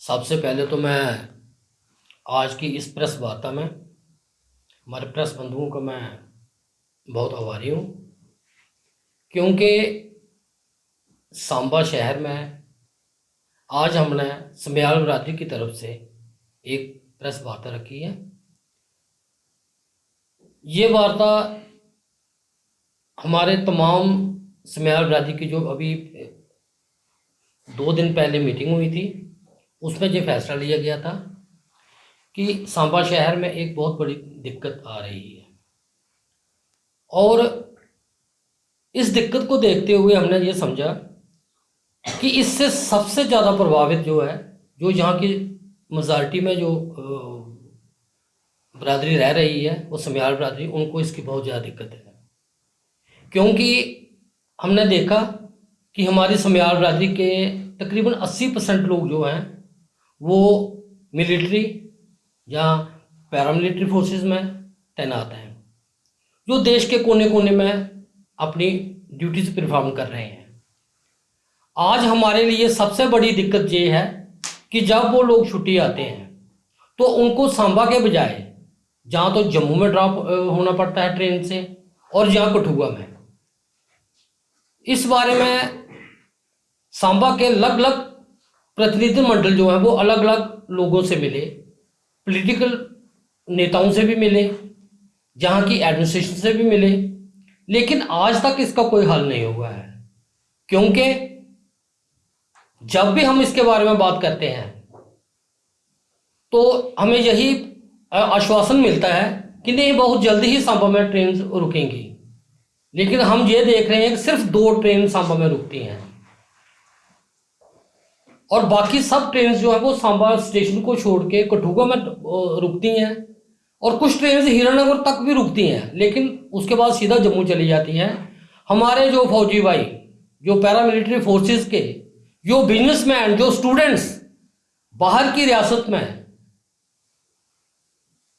सबसे पहले तो मैं आज की इस प्रेस वार्ता में हमारे प्रेस बंधुओं का मैं बहुत आभारी हूँ, क्योंकि सांबा शहर में आज हमने समयाल बरादरी की तरफ से एक प्रेस वार्ता रखी है। ये वार्ता हमारे तमाम समयाल बरादरी की जो अभी 2 दिन पहले मीटिंग हुई थी, उसमें ये फैसला लिया गया था कि सांबा शहर में एक बहुत बड़ी दिक्कत आ रही है और इस दिक्कत को देखते हुए हमने ये समझा कि इससे सबसे ज़्यादा प्रभावित जो है, जो यहाँ की मेजॉरिटी में जो बरादरी रह रही है, वो समयाल बरादरी, उनको इसकी बहुत ज़्यादा दिक्कत है। क्योंकि हमने देखा कि हमारी समयाल बरादरी के तकरीबन 80% लोग जो हैं वो मिलिट्री या पैरामिलिट्री फोर्सेस में तैनात हैं, जो देश के कोने कोने में अपनी ड्यूटीज परफॉर्म कर रहे हैं। आज हमारे लिए सबसे बड़ी दिक्कत ये है कि जब वो लोग छुट्टी आते हैं तो उनको सांबा के बजाय जहाँ तो जम्मू में ड्रॉप होना पड़ता है ट्रेन से, और जहाँ कठुआ में। इस बारे में सांबा के अलग अलग प्रतिनिधिमंडल जो है वो अलग अलग लोगों से मिले, पॉलिटिकल नेताओं से भी मिले, जहाँ की एडमिनिस्ट्रेशन से भी मिले, लेकिन आज तक इसका कोई हल नहीं हुआ है। क्योंकि जब भी हम इसके बारे में बात करते हैं तो हमें यही आश्वासन मिलता है कि नहीं, बहुत जल्दी ही सांबा में ट्रेन रुकेंगी, लेकिन हम ये देख रहे हैं कि सिर्फ 2 ट्रेन सांबा में रुकती हैं और बाकी सब ट्रेन जो है वो सांबा स्टेशन को छोड़ के कठुआ में रुकती हैं, और कुछ ट्रेन हीरानगर तक भी रुकती हैं, लेकिन उसके बाद सीधा जम्मू चली जाती हैं। हमारे जो फौजी भाई, जो पैरामिलिट्री फोर्सेस के, जो बिजनेसमैन, जो स्टूडेंट्स बाहर की रियासत में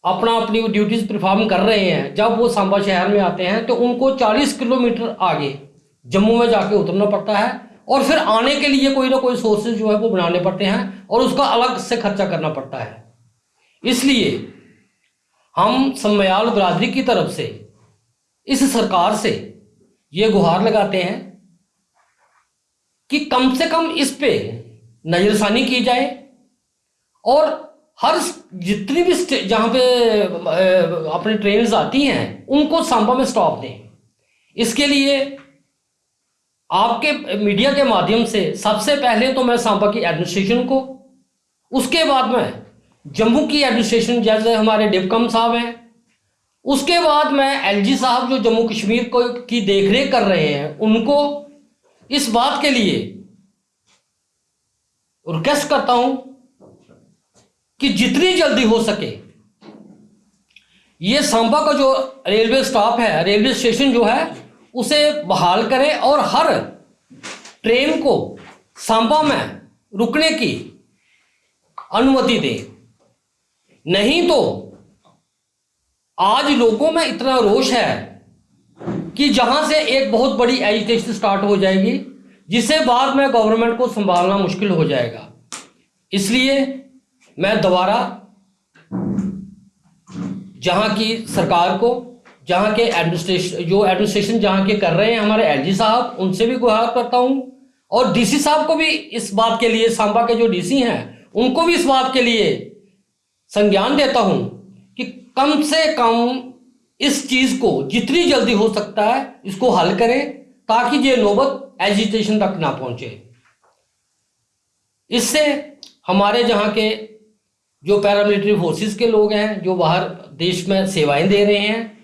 अपनी ड्यूटीज परफॉर्म कर रहे हैं, जब वो सांबा शहर में आते हैं तो उनको 40 किलोमीटर आगे जम्मू में जाके उतरना पड़ता है, और फिर आने के लिए कोई ना कोई सोर्सेज जो है वो बनाने पड़ते हैं और उसका अलग से खर्चा करना पड़ता है। इसलिए हम समयाल बरादरी की तरफ से इस सरकार से ये गुहार लगाते हैं कि कम से कम इस पे नजरसानी की जाए और हर जितनी भी जहाँ पे अपनी ट्रेन्स आती हैं उनको सांबा में स्टॉप दें। इसके लिए आपके मीडिया के माध्यम से सबसे पहले तो मैं सांबा की एडमिनिस्ट्रेशन को, उसके बाद में जम्मू की एडमिनिस्ट्रेशन जैसे हमारे डिपकम साहब हैं, उसके बाद में एलजी साहब जो जम्मू कश्मीर को की देखरेख कर रहे हैं, उनको इस बात के लिए रिक्वेस्ट करता हूं कि जितनी जल्दी हो सके ये सांबा का जो रेलवे स्टॉप है, रेलवे स्टेशन जो है, उसे बहाल करें और हर ट्रेन को सांबा में रुकने की अनुमति दें। नहीं तो आज लोगों में इतना रोष है कि जहां से एक बहुत बड़ी एजिटेशन स्टार्ट हो जाएगी, जिसे बाद में गवर्नमेंट को संभालना मुश्किल हो जाएगा। इसलिए मैं दोबारा जहां की सरकार को, जहां के एडमिनिस्ट्रेशन जहां के कर रहे हैं हमारे एलजी साहब, उनसे भी गुहार करता हूं, और डीसी साहब को भी इस बात के लिए, सांबा के जो डीसी हैं उनको भी इस बात के लिए संज्ञान देता हूं कि कम से कम इस चीज को जितनी जल्दी हो सकता है इसको हल करें, ताकि ये नौबत एजिटेशन तक ना पहुंचे। इससे हमारे जहां के जो पैरामिलिट्री फोर्सेस के लोग हैं, जो बाहर देश में सेवाएं दे रहे हैं,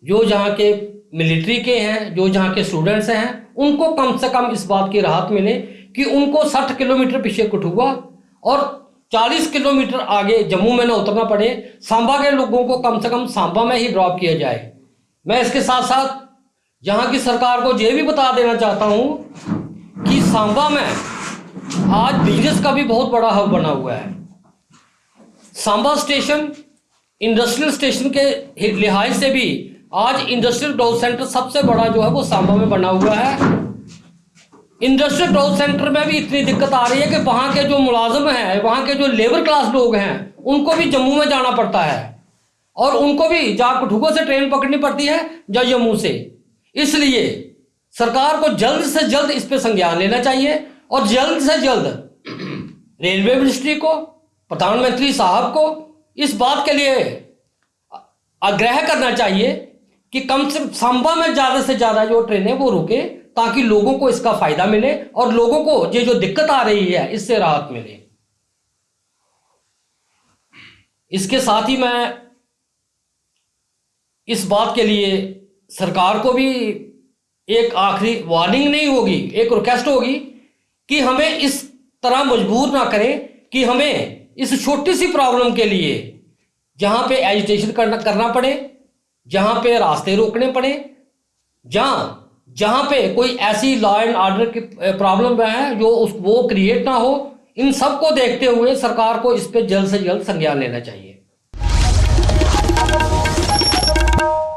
जो जहाँ के मिलिट्री के हैं, जो जहाँ के स्टूडेंट्स हैं, उनको कम से कम इस बात की राहत मिले कि उनको 60 किलोमीटर पीछे कठुआ और 40 किलोमीटर आगे जम्मू में ना उतरना पड़े। सांबा के लोगों को कम से कम सांबा में ही ड्रॉप किया जाए। मैं इसके साथ साथ यहाँ की सरकार को ये भी बता देना चाहता हूँ कि सांबा में आज बिजनेस का भी बहुत बड़ा हब बना हुआ है। सांबा स्टेशन इंडस्ट्रियल स्टेशन के लिहाज से भी आज इंडस्ट्रियल ग्रोथ सेंटर सबसे बड़ा जो है वो सांबा में बना हुआ है। इंडस्ट्रियल ग्रोथ सेंटर में भी इतनी दिक्कत आ रही है कि वहाँ के जो मुलाजिम हैं, वहाँ के जो लेबर क्लास लोग हैं, उनको भी जम्मू में जाना पड़ता है और उनको भी जा कठुआ से ट्रेन पकड़नी पड़ती है या जम्मू से। इसलिए सरकार को जल्द से जल्द इस पे संज्ञान लेना चाहिए और जल्द से जल्द रेलवे मिनिस्ट्री को, प्रधानमंत्री साहब को इस बात के लिए आग्रह करना चाहिए कि कम से संभव में ज़्यादा से ज़्यादा जो ट्रेनें वो रुके, ताकि लोगों को इसका फायदा मिले और लोगों को ये जो दिक्कत आ रही है इससे राहत मिले। इसके साथ ही मैं इस बात के लिए सरकार को भी एक आखिरी वार्निंग नहीं होगी, एक रिक्वेस्ट होगी कि हमें इस तरह मजबूर ना करें कि हमें इस छोटी सी प्रॉब्लम के लिए जहां पे एजिटेशन करना पड़े, जहां पे रास्ते रोकने पड़े, जहां पे कोई ऐसी लॉ एंड ऑर्डर की प्रॉब्लम है जो वो क्रिएट ना हो, इन सब को देखते हुए सरकार को इस पे जल्द से जल्द संज्ञान लेना चाहिए।